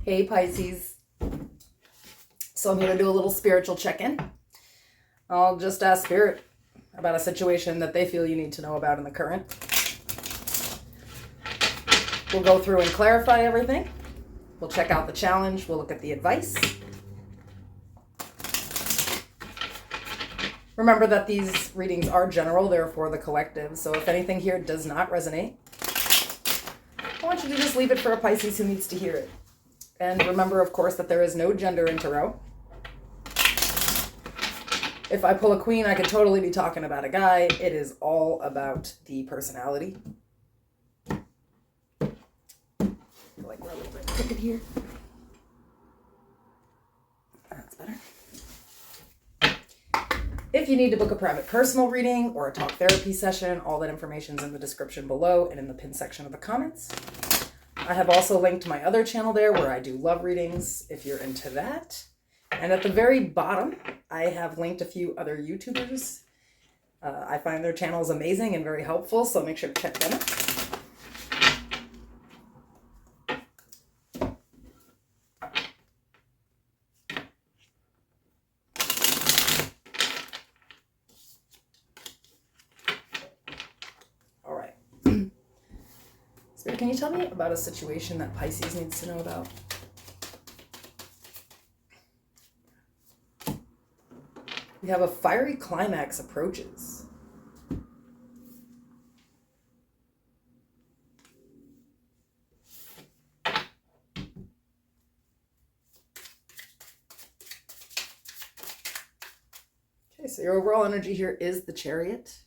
Hey Pisces. So I'm here to do a little spiritual check-in. I'll just ask Spirit about a situation that they feel you need to know about in the current. We'll go through and clarify everything. We'll check out the challenge. We'll look at the advice. Remember that these readings are general, they're for the collective. So if anything here does not resonate, I want you to just leave it for a Pisces who needs to hear it. And remember, of course, that there is no gender in tarot. If I pull a queen, I could totally be talking about a guy. It is all about the personality. I feel like we're a little bit crooked here. That's better. If you need to book a private personal reading or a talk therapy session, all that information is in the description below and in the pinned section of the comments. I have also linked my other channel there where I do love readings if you're into that. And at the very bottom, I have linked a few other YouTubers. I find their channels amazing and very helpful, so make sure to check them out. All right. Spirit, can you tell me about a situation that Pisces needs to know about? We have a fiery climax approaches. Okay, so your overall energy here is the Chariot.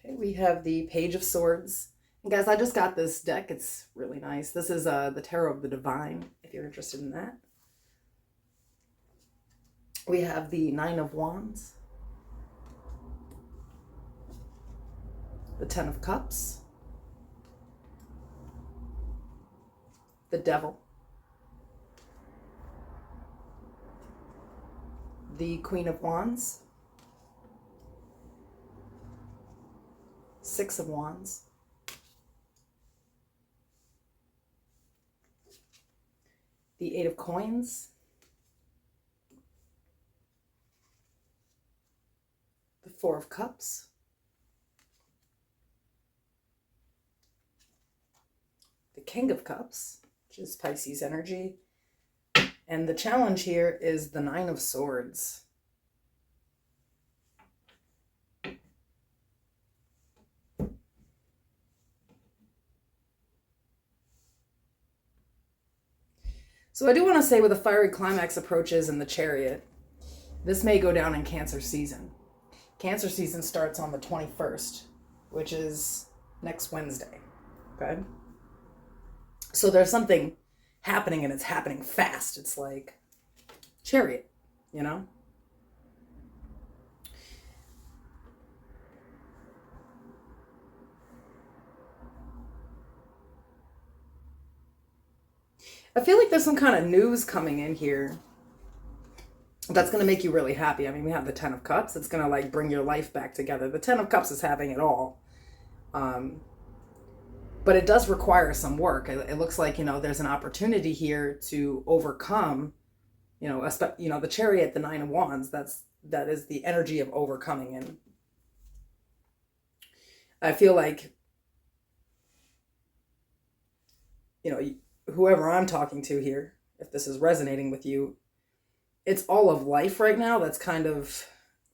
We have the Page of Swords. And guys, I just got this deck. It's really nice. This is the Tarot of the Divine, if you're interested in that. We have the Nine of Wands. The Ten of Cups. The Devil. The Queen of Wands. Six of Wands. The Eight of Coins. The Four of Cups. The King of Cups, which is Pisces energy. And the challenge here is the Nine of Swords. So I do want to say with the fiery climax approaches in the Chariot, this may go down in Cancer season. Cancer season starts on the 21st, which is next Wednesday, okay? So there's something happening and it's happening fast. It's like Chariot, you know? I feel like there's some kind of news coming in here that's going to make you really happy. I mean, we have the Ten of Cups. It's going to like bring your life back together. The Ten of Cups is having it all. But it does require some work. It looks like, you know, there's an opportunity here to overcome, you know, the Chariot, the Nine of Wands. That is the energy of overcoming. And I feel like, you know, whoever I'm talking to here, if this is resonating with you, it's all of life right now that's kind of,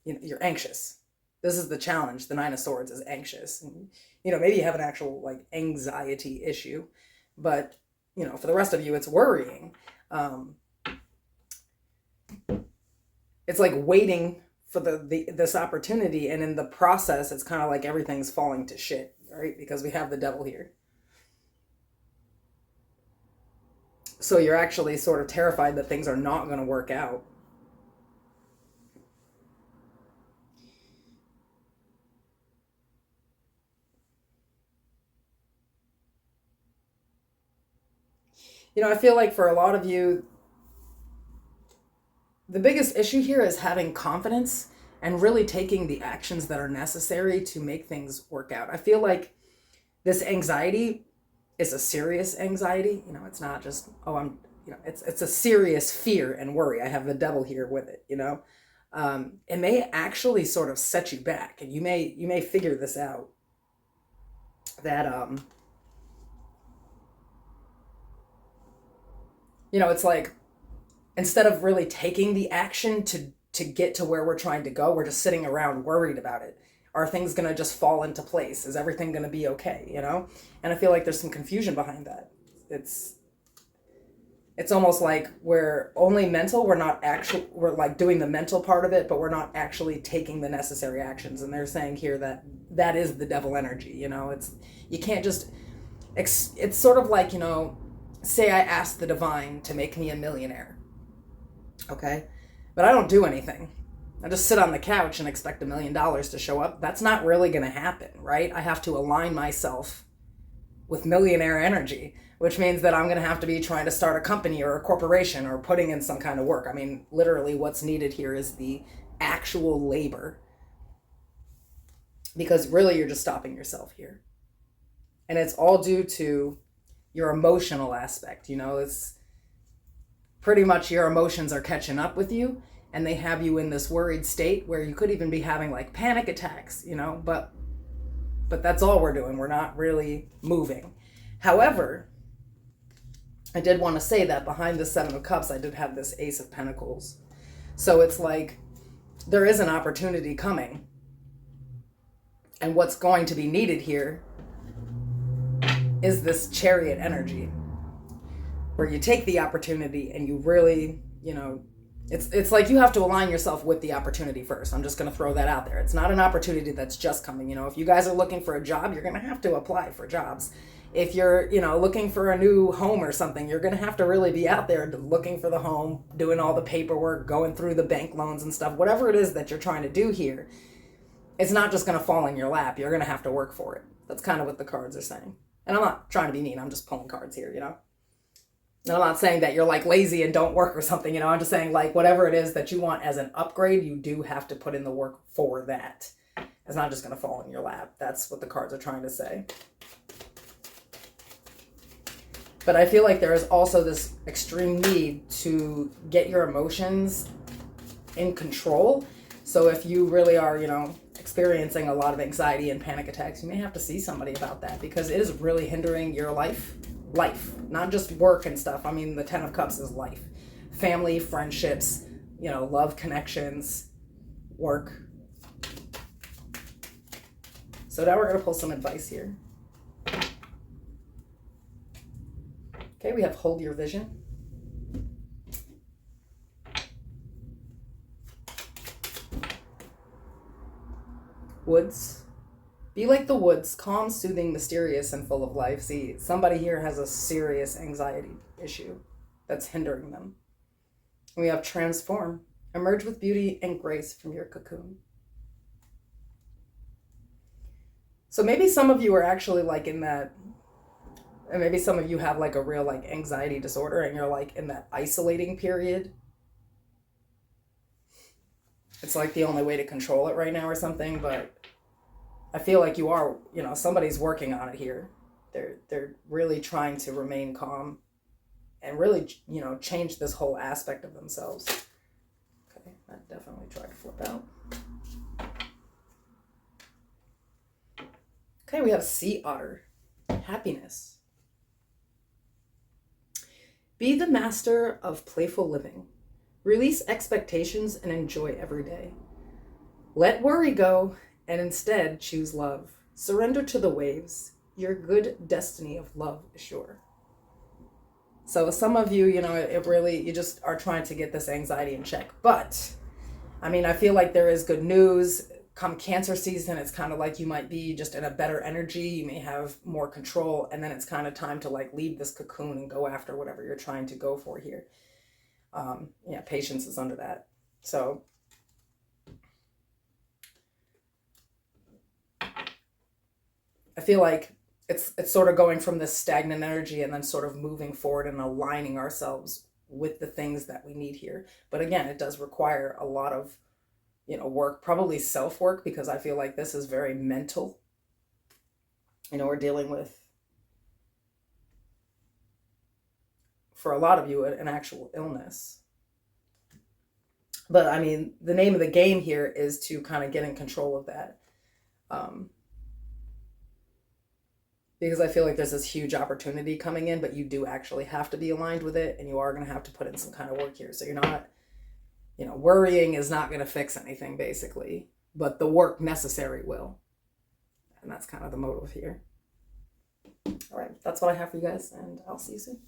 you know, you're anxious. This is the challenge. The Nine of Swords is anxious. And, you know, maybe you have an actual like anxiety issue, but, you know, for the rest of you, it's worrying. It's like waiting for this opportunity. And in the process, it's kind of like everything's falling to shit, right? Because we have the Devil here. So you're actually sort of terrified that things are not going to work out. You know, I feel like for a lot of you, the biggest issue here is having confidence and really taking the actions that are necessary to make things work out. I feel like this anxiety is a serious anxiety. You know, it's not just, oh, it's a serious fear and worry. I have the devil here with it, you know. It may actually sort of set you back, and you may figure this out, that you know, it's like, instead of really taking the action to get to where we're trying to go, we're just sitting around worried about it. Are things going to just fall into place? Is everything going to be okay, you know? And I feel like there's some confusion behind that. It's almost like we're only mental, we're like doing the mental part of it, but we're not actually taking the necessary actions. And they're saying here that that is the devil energy, you know? You can't just, it's sort of like, you know, say I asked the divine to make me a millionaire, okay? But I don't do anything. I just sit on the couch and expect $1 million to show up. That's not really going to happen, right? I have to align myself with millionaire energy, which means that I'm going to have to be trying to start a company or a corporation or putting in some kind of work. I mean, literally what's needed here is the actual labor, because really you're just stopping yourself here. And it's all due to your emotional aspect. You know, it's pretty much your emotions are catching up with you, and they have you in this worried state where you could even be having like panic attacks, you know, but that's all we're doing. We're not really moving. However, I did want to say that behind the Seven of Cups, I did have this Ace of Pentacles. So it's like there is an opportunity coming. And what's going to be needed here is this Chariot energy, where you take the opportunity and you really, you know, it's like you have to align yourself with the opportunity first. I'm just going to throw that out there. It's not an opportunity that's just coming. You know, if you guys are looking for a job, you're going to have to apply for jobs. If you're, you know, looking for a new home or something, you're going to have to really be out there looking for the home, doing all the paperwork, going through the bank loans and stuff. Whatever it is that you're trying to do here, it's not just going to fall in your lap. You're going to have to work for it. That's kind of what the cards are saying. And I'm not trying to be mean. I'm just pulling cards here, you know. And I'm not saying that you're like lazy and don't work or something, you know. I'm just saying, like, whatever it is that you want as an upgrade, you do have to put in the work for that. It's not just going to fall in your lap. That's what the cards are trying to say. But I feel like there is also this extreme need to get your emotions in control. So if you really are, you know, experiencing a lot of anxiety and panic attacks, you may have to see somebody about that, because it is really hindering your life, not just work and stuff. I mean, the 10 of Cups is life, family, friendships, you know, love, connections, work. So now we're going to pull some advice here. Okay, we have hold your vision. Woods. Be like the woods, calm, soothing, mysterious, and full of life. See, somebody here has a serious anxiety issue that's hindering them. We have transform. Emerge with beauty and grace from your cocoon. So maybe some of you are actually like in that, and maybe some of you have like a real like anxiety disorder, and you're like in that isolating period. It's like the only way to control it right now or something, but I feel like you are, you know, somebody's working on it here. They're really trying to remain calm and really, you know, change this whole aspect of themselves. Okay, I definitely tried to flip out. Okay, we have sea otter. Happiness. Be the master of playful living. Release expectations and enjoy every day. Let worry go and instead choose love. Surrender to the waves. Your good destiny of love is sure. So some of you, you know, it really, you just are trying to get this anxiety in check. But, I mean, I feel like there is good news. Come Cancer season, it's kind of like you might be just in a better energy. You may have more control. And then it's kind of time to like leave this cocoon and go after whatever you're trying to go for here. Yeah, patience is under that. So I feel like it's sort of going from this stagnant energy and then sort of moving forward and aligning ourselves with the things that we need here. But again, it does require a lot of, work, probably self-work, because I feel like this is very mental. We're dealing with, for a lot of you, an actual illness. But I mean, the name of the game here is to kind of get in control of that. Because I feel like there's this huge opportunity coming in, but you do actually have to be aligned with it, and you are going to have to put in some kind of work here. So you're not, worrying is not going to fix anything, basically, but the work necessary will. And that's kind of the motive here. All right, that's what I have for you guys, and I'll see you soon.